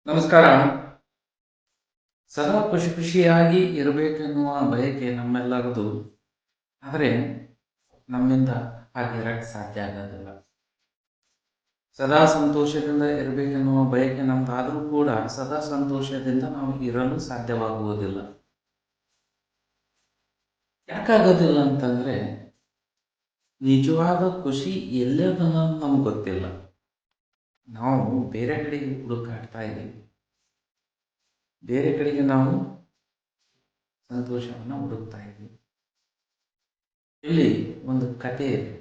ನಮಸ್ಕಾರ. ಸದಾ ಖುಷಿ ಖುಷಿಯಾಗಿ ಇರಬೇಕೆನ್ನುವ ಬಯಕೆ ನಮ್ಮೆಲ್ಲರದು. ಆದರೆ ನಮ್ಮಿಂದ ಹಾಗಿರಕ್ಕೆ ಸಾಧ್ಯ ಆಗೋದಿಲ್ಲ. ಸದಾ ಸಂತೋಷದಿಂದ ಇರಬೇಕೆನ್ನುವ ಬಯಕೆ ನಮ್ದಾದರೂ ಕೂಡ ಸದಾ ಸಂತೋಷದಿಂದ ನಾವು ಇರಲು ಸಾಧ್ಯವಾಗುವುದಿಲ್ಲ. ಯಾಕಾಗೋದಿಲ್ಲ ಅಂತಂದರೆ ನಿಜವಾದ ಖುಷಿ ಎಲ್ಲದನ್ನ ನಮ್ಗೆ ಗೊತ್ತಿಲ್ಲ. ನಾವು ಬೇರೆ ಕಡೆಗೆ ಹುಡುಕಾಡ್ತಾ ಇದ್ದೀವಿ. ಬೇರೆ ಕಡೆಗೆ ನಾವು ಸಂತೋಷವನ್ನು ಹುಡುಕ್ತಾ ಇದ್ದೀವಿ. ಇಲ್ಲಿ ಒಂದು ಕಥೆ ಇದೆ.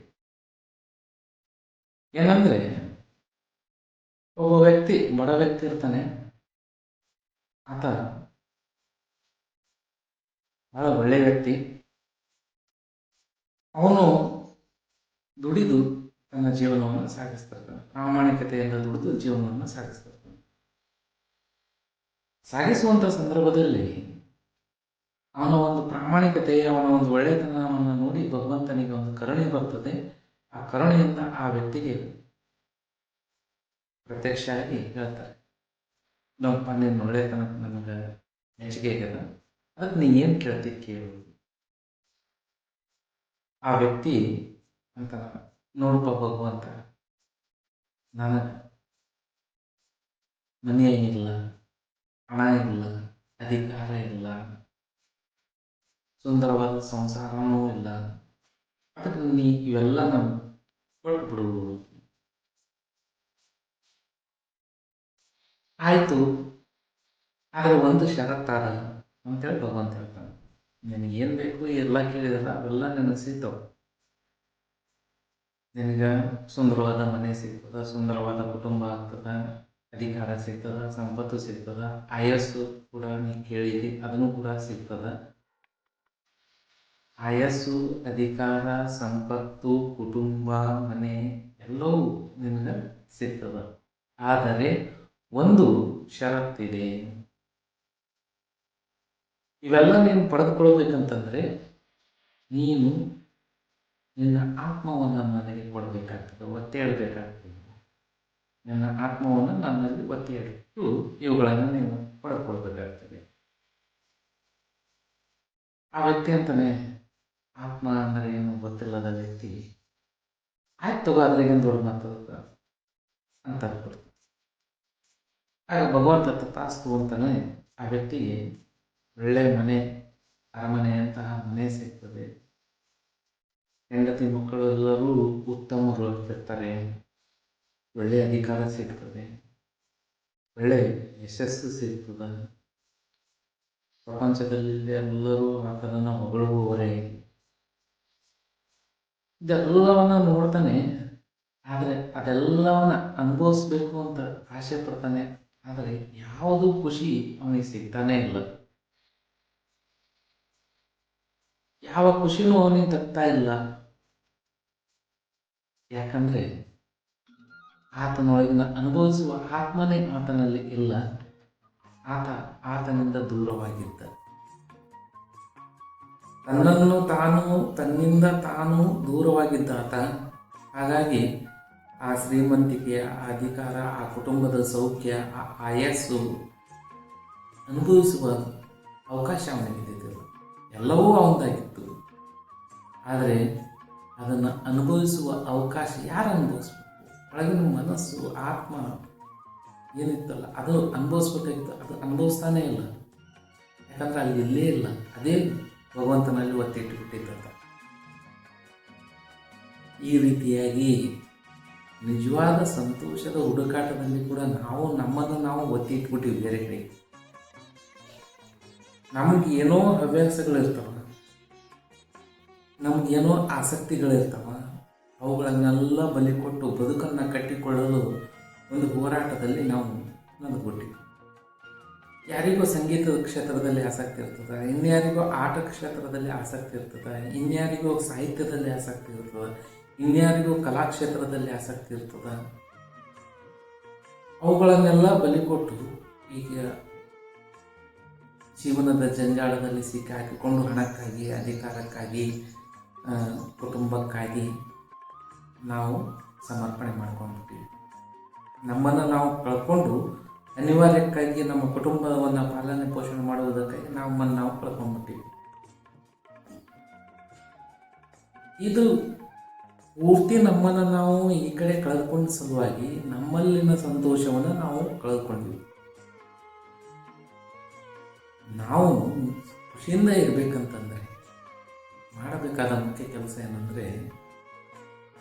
ಏನಂದ್ರೆ ಒಬ್ಬ ವ್ಯಕ್ತಿ, ಬಡ ವ್ಯಕ್ತಿ ಇರ್ತಾನೆ. ಆತ ಬಹಳ ಒಳ್ಳೆ ವ್ಯಕ್ತಿ. ಅವನು ದುಡಿದು ತನ್ನ ಜೀವನವನ್ನು ಸಾಗಿಸ್ತಿರ್ತಾನೆ. ಪ್ರಾಮಾಣಿಕತೆಯಿಂದ ದುಡಿದು ಜೀವನವನ್ನು ಸಾಗಿಸ್ತಿರ್ತಾನೆ. ಸಾಗಿಸುವಂತ ಸಂದರ್ಭದಲ್ಲಿ ಅವನ ಒಂದು ಪ್ರಾಮಾಣಿಕತೆ, ಅವನ ಒಂದು ಒಳ್ಳೆತನವನ್ನು ನೋಡಿ ಭಗವಂತನಿಗೆ ಒಂದು ಕರುಣೆ ಬರ್ತದೆ. ಆ ಕರುಣೆಯಿಂದ ಆ ವ್ಯಕ್ತಿಗೆ ಪ್ರತ್ಯಕ್ಷ ಆಗಿ ಹೇಳ್ತಾರೆ, ನಮ್ಮಪ್ಪ ನಿನ್ನ ಒಳ್ಳೆತನ ನನಗೆ ಮೆಚ್ಚುಗೆ ಆಗ್ಯದ, ಅದಕ್ಕೆ ನೀ ಏನು ಕೇಳ್ತಿ ಕೇಳು. ಆ ವ್ಯಕ್ತಿ ಅಂತ, ನೋಡಪ್ಪ ಭಗವಂತ, ನನಗೆ ಮನೆ ಇಲ್ಲ, ಹಣ ಇಲ್ಲ, ಅಧಿಕಾರ ಇಲ್ಲ, ಸುಂದರವಾದ ಸಂಸಾರನೂ ಇಲ್ಲ, ಅದಕ್ಕೆ ನೀ ಇವೆಲ್ಲ ನಾನು ಕೊಟ್ಬಿಡು. ಆಯಿತು, ಆದರೆ ಒಂದು ಷರತ್ತಾದ ಅಂತೇಳಿ ಭಗವಂತ ಹೇಳ್ತಾನೆ. ನಿನಗೇನು ಬೇಕು ಎಲ್ಲ ಕೇಳಿದಲ್ಲ, ಅವೆಲ್ಲ ನನಗೆ ಸಿಗ್ತಾವ. ನಿನಗೆ ಸುಂದರವಾದ ಮನೆ ಸಿಗ್ತದ, ಸುಂದರವಾದ ಕುಟುಂಬ ಆಗ್ತದ, ಅಧಿಕಾರ ಸಿಗ್ತದ, ಸಂಪತ್ತು ಸಿಗ್ತದ, ಆಯಸ್ಸು ಕೂಡ ನೀ ಕೇಳಿದಿ ಅದನ್ನು ಕೂಡ ಸಿಗ್ತದ. ಆಯಸ್ಸು, ಅಧಿಕಾರ, ಸಂಪತ್ತು, ಕುಟುಂಬ, ಮನೆ ಎಲ್ಲವೂ ನಿನಗೆ ಸಿಗ್ತದ. ಆದರೆ ಒಂದು ಷರತ್ತಿದೆ. ಇವೆಲ್ಲ ನೀನು ಪಡೆದುಕೊಳ್ಬೇಕಂತಂದ್ರೆ ನೀನು ನಿನ್ನ ಆತ್ಮವನ್ನು ನನಗೆ ಕೊಡಬೇಕಾಗ್ತದೆ, ಒತ್ತಿ ಹೇಳ್ಬೇಕಾಗ್ತದೆ. ನಿನ್ನ ಆತ್ಮವನ್ನು ನನ್ನಲ್ಲಿ ಒತ್ತಿ ಹೇಳಿಟ್ಟು ಇವುಗಳನ್ನು ನೀವು ಪಡೆದುಕೊಳ್ಬೇಕಾಗ್ತದೆ. ಆ ವ್ಯಕ್ತಿ ಅಂತಾನೆ, ಆತ್ಮ ಅಂದರೆ ಏನು ಗೊತ್ತಿಲ್ಲದ ವ್ಯಕ್ತಿ, ಆಯ್ತು ತಗೋ, ಅದ್ರಾಗೇನು ದೊಡ್ಡ ಮಾತದ ಅಂತ ಆಗ್ಬಿಡ್ತು. ಆಗ ಭಗವಂತ ತಥಾಸ್ತು ಅಂತಾನೆ ಆ ವ್ಯಕ್ತಿಗೆ ಒಳ್ಳೆ ಮನೆ, ಅರಮನೆಯಂತಹ ಮನೆ ಸಿಗ್ತದೆ. ಹೆಂಡತಿ ಮಕ್ಕಳು ಎಲ್ಲರೂ ಉತ್ತಮವಾಗಿರ್ತಾರೆ. ಒಳ್ಳೆ ಅಧಿಕಾರ ಸಿಗ್ತದೆ, ಒಳ್ಳೆ ಯಶಸ್ಸು ಸಿಗ್ತದೆ. ಪ್ರಪಂಚದಲ್ಲಿ ಎಲ್ಲರೂ ಆತನನ್ನು ಹೊಗಳುವವರೇ. ಇದೆಲ್ಲವನ್ನ ನೋಡ್ತಾನೆ. ಆದರೆ ಅದೆಲ್ಲವನ್ನ ಅನುಭವಿಸ್ಬೇಕು ಅಂತ ಆಸೆ ಪಡ್ತಾನೆ. ಆದರೆ ಯಾವುದು ಖುಷಿ ಅವನಿಗೆ ಸಿಗ್ತಾನೆ ಇಲ್ಲ. ಯಾವ ಖುಷಿನೂ ಅವನಿಗೆ ತಗ್ತಾ ಇಲ್ಲ. ಯಾಕಂದ್ರೆ ಆತನೊಳಗಿನ ಅನುಭವಿಸುವ ಆತ್ಮನೇ ಆತನಲ್ಲಿ ಇಲ್ಲ. ಆತನಿಂದ ದೂರವಾಗಿದ್ದ, ತನ್ನಿಂದ ತಾನು ದೂರವಾಗಿದ್ದ ಆತ. ಹಾಗಾಗಿ ಆ ಶ್ರೀಮಂತಿಕೆಯ, ಆ ಅಧಿಕಾರ, ಆ ಕುಟುಂಬದ ಸೌಖ್ಯ, ಆ ಆಯಸ್ಸು ಅನುಭವಿಸುವ ಅವಕಾಶ ಅವನಿಗಿದ್ದಿದ್ದಿಲ್ಲ. ಎಲ್ಲವೂ ಅವನದಾಗಿತ್ತು. ಆದರೆ ಅದನ್ನು ಅನುಭವಿಸುವ ಅವಕಾಶ ಯಾರು ಅನುಭವಿಸ್ಬೇಕು? ಒಳಗಿನ ಮನಸ್ಸು, ಆತ್ಮ ಏನಿತ್ತಲ್ಲ ಅದು ಅನುಭವಿಸ್ಬೇಕಾಗಿತ್ತು. ಅದು ಅನುಭವಿಸ್ತಾನೇ ಇಲ್ಲ. ಯಾಕಂದ್ರೆ ಅಲ್ಲಿ ಇಲ್ಲೇ ಇಲ್ಲ. ಅದೇ ಭಗವಂತನಲ್ಲಿ ಒತ್ತಿಟ್ಟುಬಿಟ್ಟಿದ್ದಂತ. ಈ ರೀತಿಯಾಗಿ ನಿಜವಾದ ಸಂತೋಷದ ಹುಡುಕಾಟದಲ್ಲಿ ಕೂಡ ನಾವು ನಮ್ಮನ್ನು ನಾವು ಒತ್ತಿ ಇಟ್ಬಿಟ್ಟಿವಿ ಬೇರೆ ಕಡೆ. ನಮ್ಗೆ ಏನೋ ಹವ್ಯಾಸಗಳಿರ್ತಾವ, ನಮ್ಗೇನೋ ಆಸಕ್ತಿಗಳಿರ್ತಾವ. ಅವುಗಳನ್ನೆಲ್ಲ ಬಲಿ ಕೊಟ್ಟು ಬದುಕನ್ನು ಕಟ್ಟಿಕೊಳ್ಳಲು ಒಂದು ಹೋರಾಟದಲ್ಲಿ ನಾವು ನಡ್ಕೊಟ್ಟಿವಿ. ಯಾರಿಗೋ ಸಂಗೀತದ ಕ್ಷೇತ್ರದಲ್ಲಿ ಆಸಕ್ತಿ ಇರ್ತದೆ, ಇನ್ಯಾರಿಗೋ ಆಟ ಕ್ಷೇತ್ರದಲ್ಲಿ ಆಸಕ್ತಿ ಇರ್ತದೆ, ಇನ್ಯಾರಿಗೋ ಸಾಹಿತ್ಯದಲ್ಲಿ ಆಸಕ್ತಿ ಇರ್ತದೆ, ಇನ್ಯಾರಿಗೋ ಕಲಾಕ್ಷೇತ್ರದಲ್ಲಿ ಆಸಕ್ತಿ ಇರ್ತದೆ. ಅವುಗಳನ್ನೆಲ್ಲ ಬಲಿಕೊಟ್ಟು ಈಗ ಜೀವನದ ಜಂಜಾಳದಲ್ಲಿ ಸಿಕ್ಕಾಕಿಕೊಂಡು ಹಣಕ್ಕಾಗಿ, ಅಧಿಕಾರಕ್ಕಾಗಿ, ಕುಟುಂಬಕ್ಕಾಗಿ ನಾವು ಸಮರ್ಪಣೆ ಮಾಡ್ಕೊಂಡ್ಬಿಟ್ಟಿವಿ. ನಮ್ಮನ್ನು ನಾವು ಕಳ್ಕೊಂಡು ಅನಿವಾರ್ಯಕ್ಕಾಗಿ ನಮ್ಮ ಕುಟುಂಬವನ್ನು ಪಾಲನೆ ಪೋಷಣೆ ಮಾಡುವುದಕ್ಕಾಗಿ ನಾವು ಕಳ್ಕೊಂಡ್ಬಿಟ್ಟಿವಿ. ಇದು ಪೂರ್ತಿ ನಮ್ಮನ್ನು ನಾವು ಈ ಕಡೆ ಕಳೆದುಕೊಂಡ ಸಲುವಾಗಿ ನಮ್ಮಲ್ಲಿನ ಸಂತೋಷವನ್ನು ನಾವು ಕಳೆದುಕೊಂಡ್ವಿ. ನಾವು ಖುಷಿಯಿಂದ ಇರಬೇಕಂತಂದರೆ ಮಾಡಬೇಕಾದ ಮುಖ್ಯ ಕೆಲಸ ಏನಂದರೆ,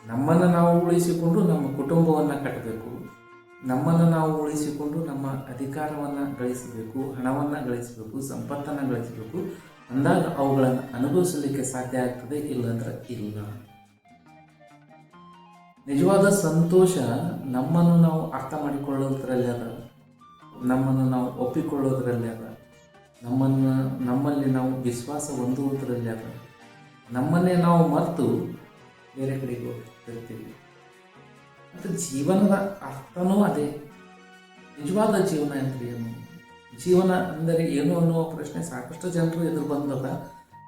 ನಮ್ಮನ್ನು ನಾವು ಉಳಿಸಿಕೊಂಡು ನಮ್ಮ ಕುಟುಂಬವನ್ನು ಕಟ್ಟಬೇಕು, ನಮ್ಮನ್ನು ನಾವು ಉಳಿಸಿಕೊಂಡು ನಮ್ಮ ಅಧಿಕಾರವನ್ನು ಗಳಿಸಬೇಕು, ಹಣವನ್ನು ಗಳಿಸಬೇಕು, ಸಂಪತ್ತನ್ನು ಗಳಿಸಬೇಕು. ಅಂದಾಗ ಅವುಗಳನ್ನು ಅನುಭವಿಸಲಿಕ್ಕೆ ಸಾಧ್ಯ ಆಗ್ತದೆ, ಇಲ್ಲಂದ್ರೆ ಇಲ್ಲ. ನಿಜವಾದ ಸಂತೋಷ ನಮ್ಮನ್ನು ನಾವು ಅರ್ಥ ಮಾಡಿಕೊಳ್ಳೋದ್ರಲ್ಲಿ ಅದ, ನಮ್ಮನ್ನು ನಾವು ಒಪ್ಪಿಕೊಳ್ಳೋದ್ರಲ್ಲಿ ಅದ, ನಮ್ಮಲ್ಲಿ ನಾವು ವಿಶ್ವಾಸ ಹೊಂದುವುದರಲ್ಲಿ ಅದ. ನಮ್ಮನ್ನೇ ನಾವು ಮರೆತು ಬೇರೆ ಕಡೆಗೆ ಹೋಗ್ತಿರ್ತೀವಿ. ಮತ್ತು ಜೀವನದ ಅರ್ಥನೂ ಅದೇ. ನಿಜವಾದ ಜೀವನ ಅಂದರೆ ಏನು, ಜೀವನ ಅಂದರೆ ಏನು ಅನ್ನುವ ಪ್ರಶ್ನೆ ಸಾಕಷ್ಟು ಜನರು ಎದುರು ಬಂದದ.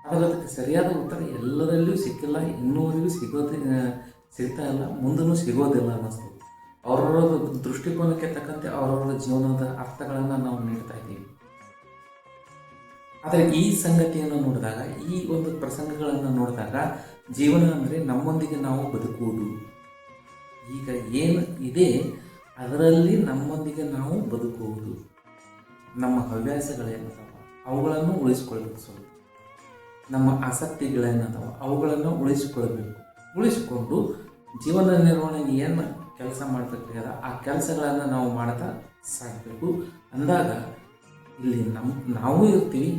ಆದರೆ ಅದಕ್ಕೆ ಸರಿಯಾದ ಉತ್ತರ ಎಲ್ಲರಲ್ಲಿಯೂ ಸಿಕ್ಕಿಲ್ಲ, ಇನ್ನೂವರೆಗೂ ಸಿಗ್ತಾ ಇಲ್ಲ, ಮುಂದೂ ಸಿಗೋದಿಲ್ಲ ಅನ್ನಿಸ್ತದೆ. ಅವರವರ ದೃಷ್ಟಿಕೋನಕ್ಕೆ ತಕ್ಕಂತೆ ಅವರವರ ಜೀವನದ ಅರ್ಥಗಳನ್ನು ನಾವು ನೀಡ್ತಾ ಇದ್ದೀವಿ. ಆದರೆ ಈ ಸಂಗತಿಯನ್ನು ನೋಡಿದಾಗ, ಈ ಒಂದು ಪ್ರಸಂಗಗಳನ್ನು ನೋಡಿದಾಗ, ಜೀವನ ಅಂದರೆ ನಮ್ಮೊಂದಿಗೆ ನಾವು ಬದುಕುವುದು. ಈಗ ಏನು ಇದೆ ಅದರಲ್ಲಿ ನಮ್ಮೊಂದಿಗೆ ನಾವು ಬದುಕುವುದು. ನಮ್ಮ ಹವ್ಯಾಸಗಳೇನದಾವ ಅವುಗಳನ್ನು ಉಳಿಸ್ಕೊಳ್ಬೇಕು. ಸ್ವಲ್ಪ ನಮ್ಮ ಆಸಕ್ತಿಗಳೇನದಾವ ಅವುಗಳನ್ನು ಉಳಿಸಿಕೊಂಡು ಜೀವನ ನಿರ್ವಹಣೆಗೆ ಏನು ಕೆಲಸ ಮಾಡಬೇಕಾದ ಆ ಕೆಲಸಗಳನ್ನು ನಾವು ಮಾಡ್ತಾ ಸಾಗಬೇಕು. ಅಂದಾಗ ಇಲ್ಲಿ ನಾವು ಇರ್ತೀವಿ,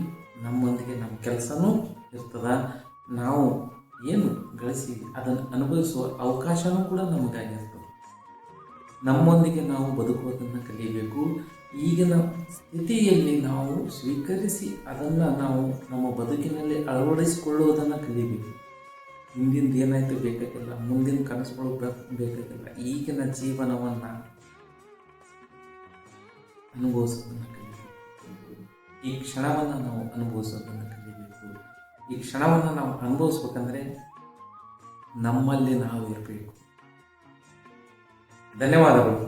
ನಮ್ಮೊಂದಿಗೆ ನಮ್ಮ ಕೆಲಸನೂ ಇರ್ತದ. ನಾವು ಏನು ಗಳಿಸಿ ಅದನ್ನು ಅನುಭವಿಸುವ ಅವಕಾಶನೂ ಕೂಡ ನಮಗಾಗಿರ್ತದೆ. ನಮ್ಮೊಂದಿಗೆ ನಾವು ಬದುಕುವುದನ್ನು ಕಲಿಯಬೇಕು. ಈಗಿನ ಸ್ಥಿತಿಯಲ್ಲಿ ನಾವು ಸ್ವೀಕರಿಸಿ ಅದನ್ನು ನಾವು ನಮ್ಮ ಬದುಕಿನಲ್ಲಿ ಅಳವಡಿಸಿಕೊಳ್ಳುವುದನ್ನು ಕಲಿಯಬೇಕು. ಹಿಂದಿಂದ ಏನಾಯಿತು ಬೇಕಾಗಿಲ್ಲ, ಮುಂದಿನ ಕನಸುಗಳು ಬೇಕಾಗಿಲ್ಲ. ಈಗಿನ ಜೀವನವನ್ನು ಅನುಭವಿಸೋದನ್ನು ಕಲಿಯಬೇಕು. ಈ ಕ್ಷಣವನ್ನು ನಾವು ಅನುಭವಿಸೋದನ್ನು ಕಲಿಯಬೇಕು. ಈ ಕ್ಷಣವನ್ನು ನಾವು ಅನುಭವಿಸ್ಬೇಕಂದ್ರೆ ನಮ್ಮಲ್ಲಿ ನಾವು ಇರಬೇಕು. ಧನ್ಯವಾದಗಳು.